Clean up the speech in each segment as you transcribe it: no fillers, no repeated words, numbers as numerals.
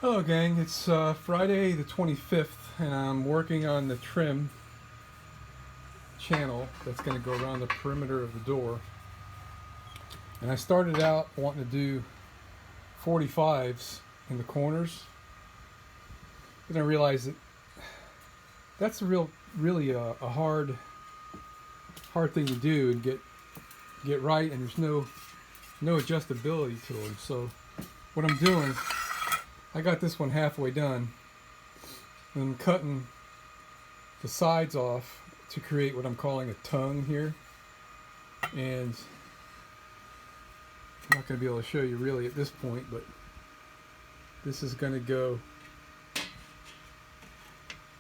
Hello gang, it's Friday the 25th and I'm working on the trim channel that's going to go around the perimeter of the door. And I started out wanting to do 45s in the corners, but then I realized that that's really a hard thing to do and get right, and there's no adjustability to them. So what I'm doing, I got this one halfway done, and I'm cutting the sides off to create what I'm calling a tongue here. And I'm not going to be able to show you really at this point, but this is going to go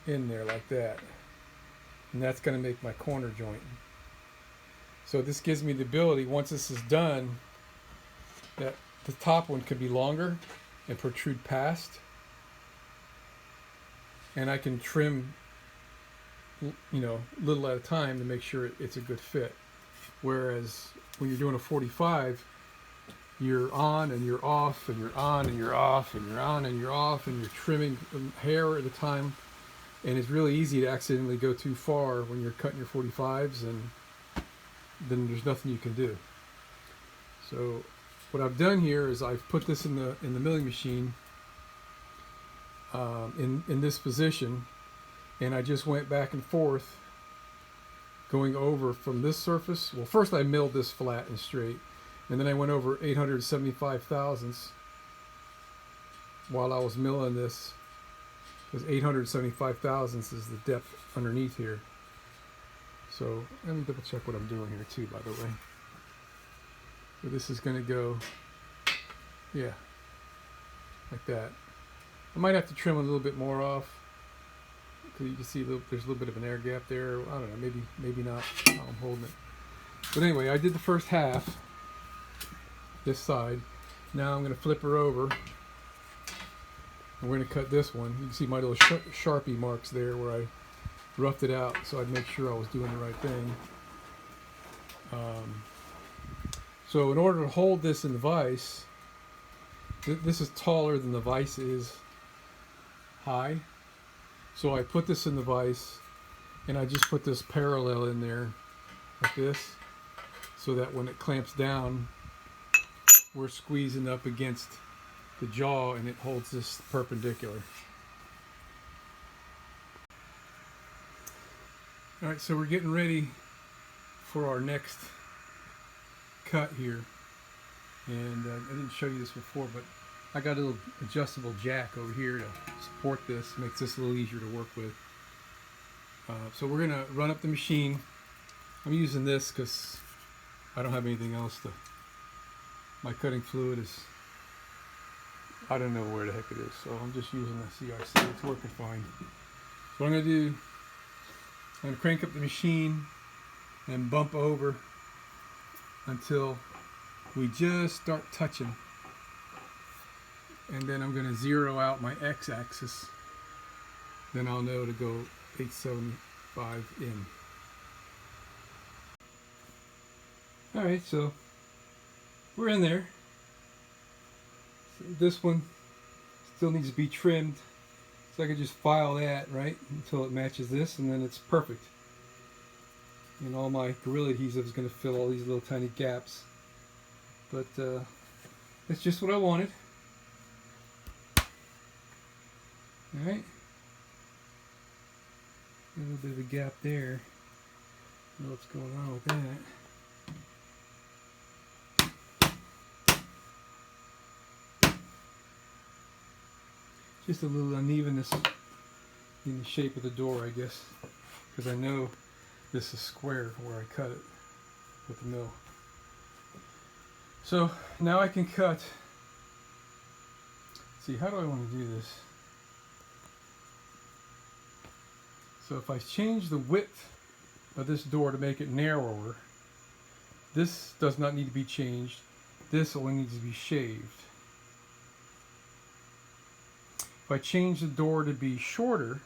in there like that, and that's going to make my corner joint. So this gives me the ability, once this is done, that the top one could be longer and protrude past, and I can trim, little at a time to make sure it's a good fit. Whereas when you're doing a 45, you're on and you're off and you're on and you're off and you're on and you're off, and you're trimming hair at a time, and it's really easy to accidentally go too far when you're cutting your 45s, and then there's nothing you can do. So what I've done here is I've put this in the milling machine in this position, and I just went back and forth going over from this surface. Well, first I milled this flat and straight, and then I went over 875 thousandths while I was milling this, because 875 thousandths is the depth underneath here. So let me double check what I'm doing here too, by the way. So this is going to go, yeah, like that. I might have to trim a little bit more off, because you can see there's a little bit of an air gap there. I don't know, maybe not. I'm holding it. But anyway, I did the first half, this side. Now I'm going to flip her over, and we're going to cut this one. You can see my little Sharpie marks there where I roughed it out so I'd make sure I was doing the right thing. So in order to hold this in the vise, this is taller than the vise is high. So I put this in the vise, and I just put this parallel in there like this, so that when it clamps down, we're squeezing up against the jaw and it holds this perpendicular. All right, so we're getting ready for our next cut here, and I didn't show you this before, but I got a little adjustable jack over here to support this. Makes this a little easier to work with. So we're gonna run up the machine. I'm using this because I don't have anything else to. My cutting fluid is, I don't know where the heck it is, so I'm just using the CRC. It's working fine. So what I'm gonna do, I'm gonna crank up the machine and bump over until we just start touching, and then I'm going to zero out my x-axis. Then I'll know to go 875 in. Alright, so we're in there. So this one still needs to be trimmed, so I can just file that right until it matches this, and then it's perfect. And all my Gorilla adhesive is going to fill all these little tiny gaps. But it's just what I wanted. Alright. A little bit of a gap there. I don't know what's going on with that. Just a little unevenness in the shape of the door, I guess. Because I know this is square where I cut it with the mill. So now I can cut. See, how do I want to do this? So if I change the width of this door to make it narrower, this does not need to be changed. This only needs to be shaved. If I change the door to be shorter,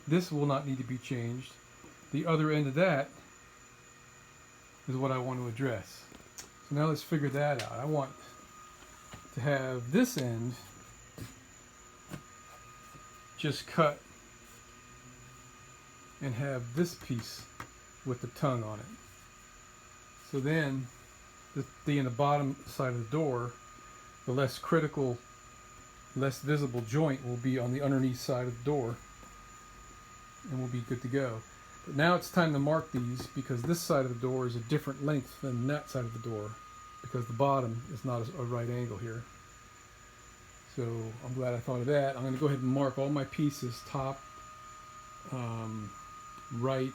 this will not need to be changed. The other end of that is what I want to address. So now let's figure that out. I want to have this end just cut and have this piece with the tongue on it. So then the bottom side of the door, the less critical, less visible joint will be on the underneath side of the door, and we'll be good to go. But now it's time to mark these, because this side of the door is a different length than that side of the door, because the bottom is not a right angle here. So I'm glad I thought of that. I'm going to go ahead and mark all my pieces, top, right,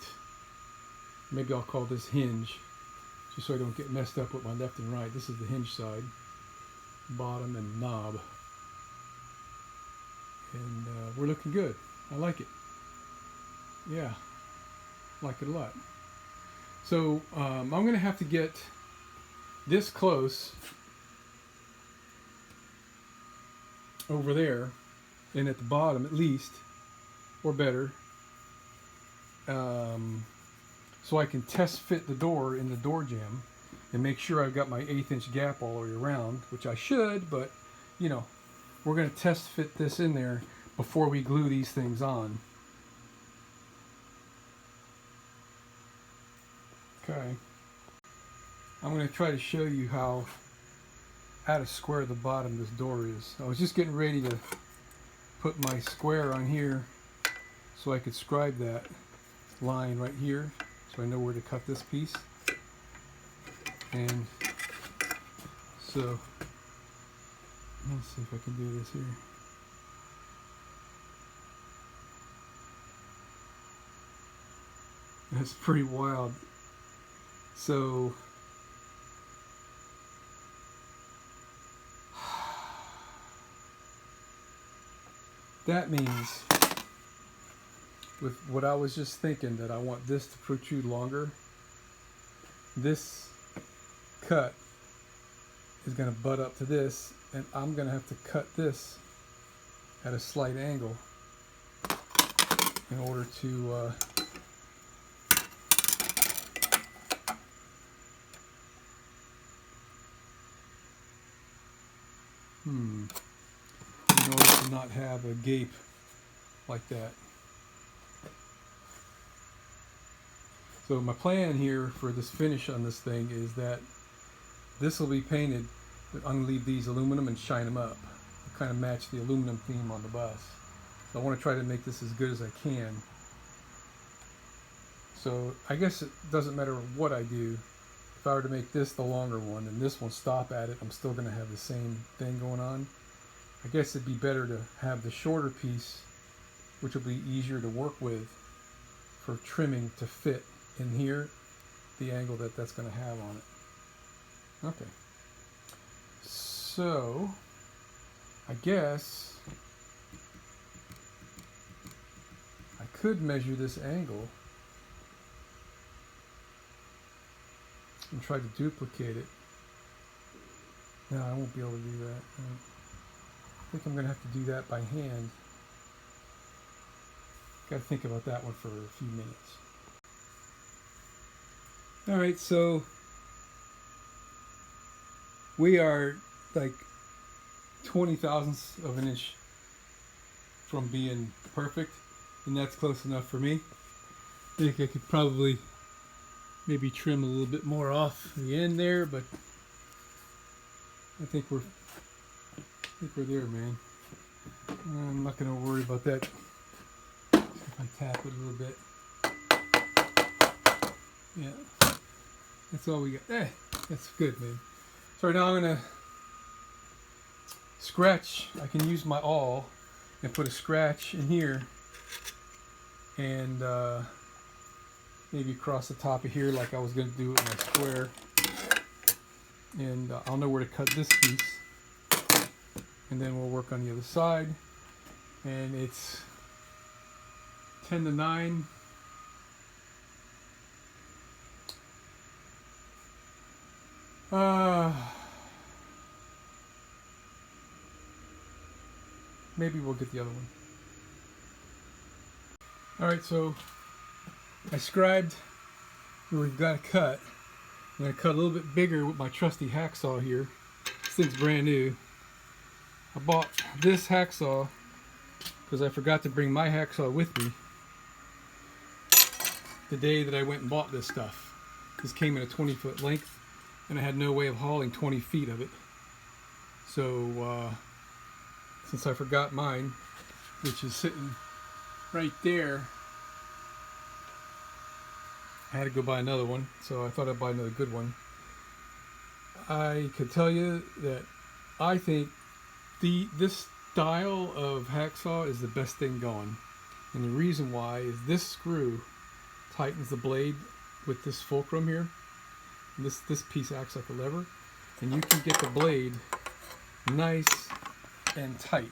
maybe I'll call this hinge, just so I don't get messed up with my left and right. This is the hinge side, bottom, and knob. And we're looking good. I like it. Yeah, like it a lot. So I'm going to have to get this close over there, and at the bottom at least, or better, so I can test fit the door in the door jamb and make sure I've got my 1/8 inch gap all the way around, which I should, but you know, we're going to test fit this in there before we glue these things on. Okay, I'm going to try to show you how to square the bottom of this door is. I was just getting ready to put my square on here so I could scribe that line right here, so I know where to cut this piece. And so let's see if I can do this here. That's pretty wild. So that means, with what I was just thinking, that I want this to protrude longer. This cut is going to butt up to this, and I'm going to have to cut this at a slight angle in order to in order to not have a gape like that. So my plan here for this finish on this thing is that this will be painted, but I'm going to leave these aluminum and shine them up, to kind of match the aluminum theme on the bus. So I want to try to make this as good as I can. So I guess it doesn't matter what I do. If I were to make this the longer one and this one stop at it, I'm still going to have the same thing going on. I guess it'd be better to have the shorter piece, which will be easier to work with for trimming, to fit in here the angle that that's going to have on it. Okay, so I guess I could measure this angle and try to duplicate it. No, I won't be able to do that. I think I'm going to have to do that by hand. Got to think about that one for a few minutes. Alright, so we are like 20 thousandths of an inch from being perfect, and that's close enough for me. I think I could probably maybe trim a little bit more off the end there, but I think we're there, man. I'm not going to worry about that. If I tap it a little bit. Yeah. That's all we got. That's good, man. So now I'm going to scratch. I can use my awl and put a scratch in here and maybe across the top of here like I was going to do with my square. And I'll know where to cut this piece. And then we'll work on the other side. And it's 10 to 9. Maybe we'll get the other one. Alright, so I scribed where we've got to cut. I'm going to cut a little bit bigger with my trusty hacksaw here. This thing's brand new. I bought this hacksaw because I forgot to bring my hacksaw with me the day that I went and bought this stuff. This came in a 20-foot length, and I had no way of hauling 20 feet of it. So since I forgot mine, which is sitting right there, I had to go buy another one, so I thought I'd buy another good one. I could tell you that I think this style of hacksaw is the best thing going. And the reason why is this screw tightens the blade with this fulcrum here. And this piece acts like a lever, and you can get the blade nice and tight.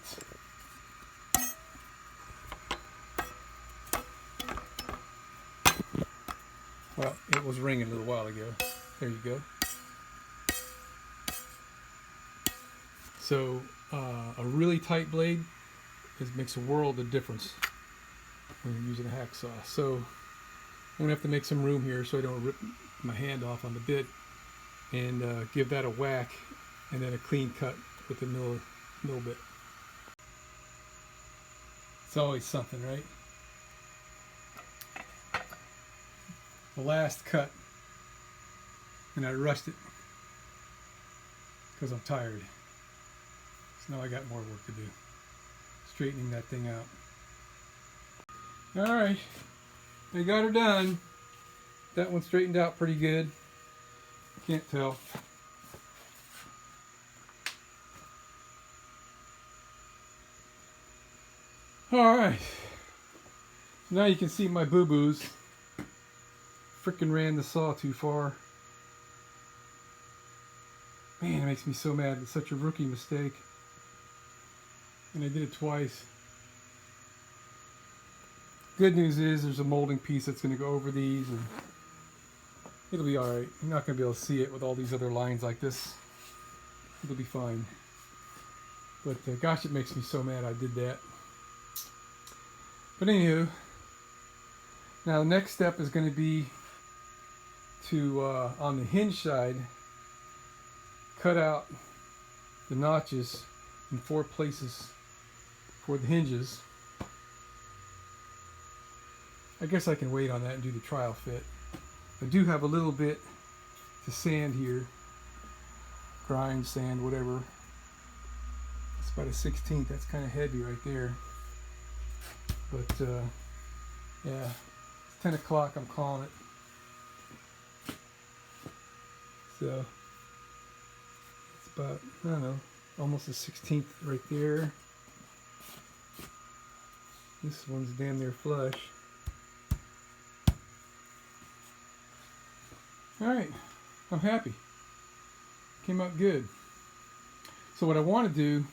Well, it was ringing a little while ago. There you go. So a really tight blade makes a world of difference when you're using a hacksaw. So I'm going to have to make some room here so I don't rip my hand off on the bit, and give that a whack and then a clean cut with the mill bit. It's always something, right? The last cut, and I rushed it because I'm tired. So now I got more work to do, straightening that thing out. All right, I got her done. That one straightened out pretty good. Can't tell. All right, so now you can see my boo-boos. Frickin' ran the saw too far. Man, it makes me so mad. It's such a rookie mistake. And I did it twice. Good news is there's a molding piece that's going to go over these, and it'll be alright. You're not going to be able to see it with all these other lines like this. It'll be fine. But gosh, it makes me so mad I did that. But anywho, now the next step is going to be to, on the hinge side, cut out the notches in 4 places for the hinges. I guess I can wait on that and do the trial fit. I do have a little bit to sand here. Grind, sand, whatever. It's about a 1/16. That's kind of heavy right there. But yeah, it's 10 o'clock. I'm calling it. So it's about, I don't know, almost a 1/16 right there. This one's damn near flush. Alright, I'm happy. Came out good. So what I want to do,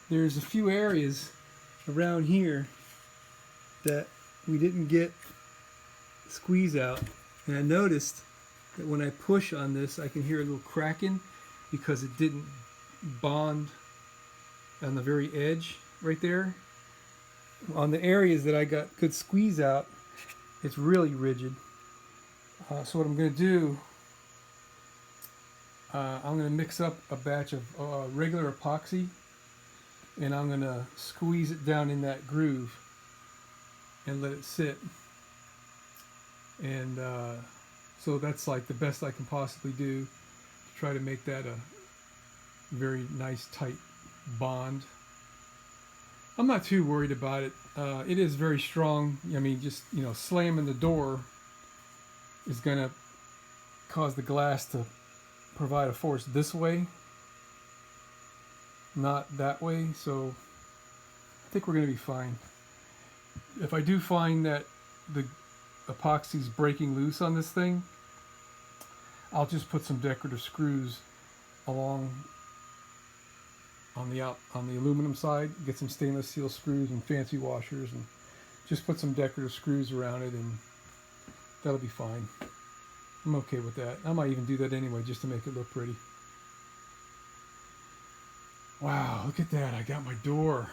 there's a few areas around here that we didn't get squeeze out, and I noticed that when I push on this I can hear a little cracking because it didn't bond on the very edge right there. On the areas that I got good squeeze out, it's really rigid. So what I'm going to do, I'm going to mix up a batch of regular epoxy, and I'm going to squeeze it down in that groove and let it sit. And so that's like the best I can possibly do to try to make that a very nice tight bond. I'm not too worried about it. It is very strong. I mean, just, you know, slamming the door is going to cause the glass to provide a force this way, not that way. So I think we're going to be fine. If I do find that the epoxy's breaking loose on this thing, I'll just put some decorative screws along on the aluminum side, get some stainless steel screws and fancy washers, and just put some decorative screws around it, and that'll be fine. I'm okay with that. I might even do that anyway just to make it look pretty. Wow, look at that. I got my door.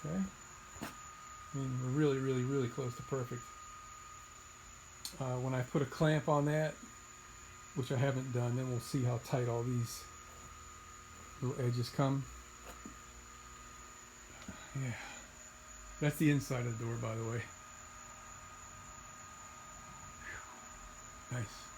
Okay. I mean, we're really, really, really close to perfect. When I put a clamp on that, which I haven't done. Then we'll see how tight all these little edges come. Yeah, that's the inside of the door, by the way. Nice.